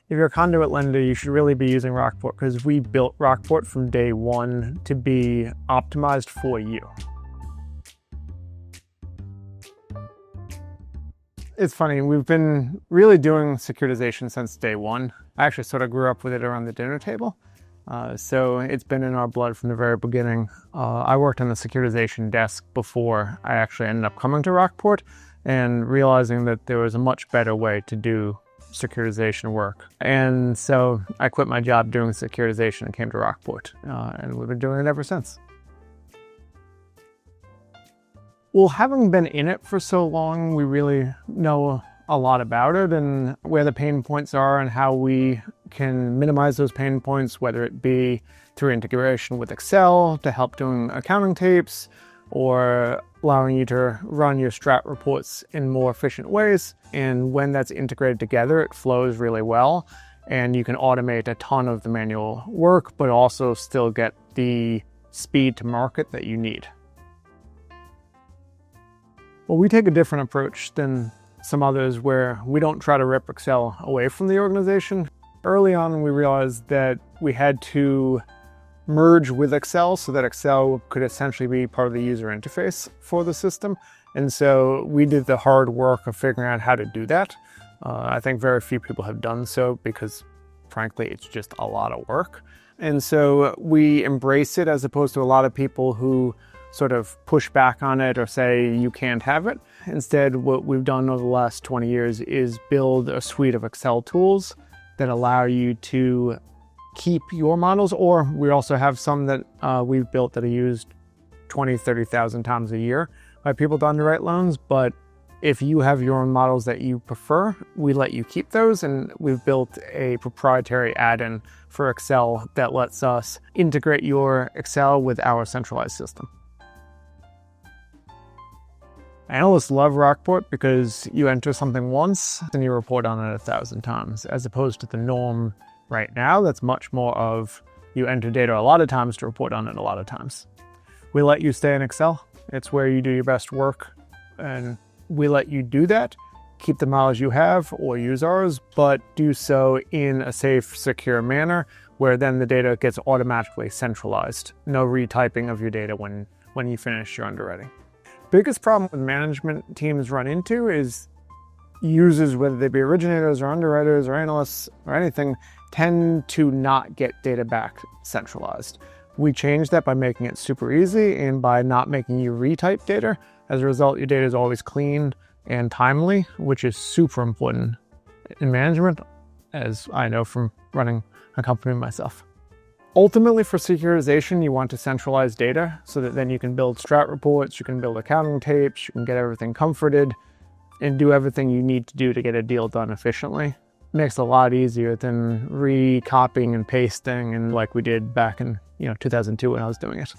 If you're a conduit lender, you should really be using Rockport because we built Rockport from day one to be optimized for you. It's funny, we've been really doing securitization since day one. I actually sort of grew up with it around the dinner table. So it's been in our blood from the very beginning. I worked on the securitization desk before I actually ended up coming to Rockport and realizing that there was a much better way to do securitization work. And so I quit my job doing securitization and came to Rockport, and we've been doing it ever since. Well, having been in it for so long, we really know a lot about it and where the pain points are and how we can minimize those pain points, whether it be through integration with Excel to help doing accounting tapes or allowing you to run your strat reports in more efficient ways. And when that's integrated together, it flows really well and you can automate a ton of the manual work, but also still get the speed to market that you need. Well, we take a different approach than some others where we don't try to rip Excel away from the organization. Early on, we realized that we had to merge with Excel so that Excel could essentially be part of the user interface for the system. And so we did the hard work of figuring out how to do that. I think very few people have done so because, frankly, it's just a lot of work. And so we embrace it as opposed to a lot of people who sort of push back on it or say you can't have it. Instead, what we've done over the last 20 years is build a suite of Excel tools that allow you to keep your models, or we also have some that we've built that are used 20, 30,000 times a year by people to underwrite loans. But if you have your own models that you prefer, we let you keep those, and we've built a proprietary add-in for Excel that lets us integrate your Excel with our centralized system. Analysts love Rockport because you enter something once and you report on it 1,000 times, as opposed to the norm right now that's much more of you enter data a lot of times to report on it a lot of times. We let you stay in Excel. It's where you do your best work, and we let you do that, keep the models you have or use ours, but do so in a safe, secure manner where then the data gets automatically centralized. No retyping of your data when you finish your underwriting. Biggest problem with management teams run into is users, whether they be originators or underwriters or analysts or anything, tend to not get data back centralized. We changed that by making it super easy and by not making you retype data. As a result, your data is always clean and timely, which is super important in management, as I know from running a company myself. Ultimately, for securitization, you want to centralize data so that then you can build strat reports, you can build accounting tapes, you can get everything comforted and do everything you need to do to get a deal done efficiently. It makes it a lot easier than recopying and pasting and like we did back in 2002 when I was doing it.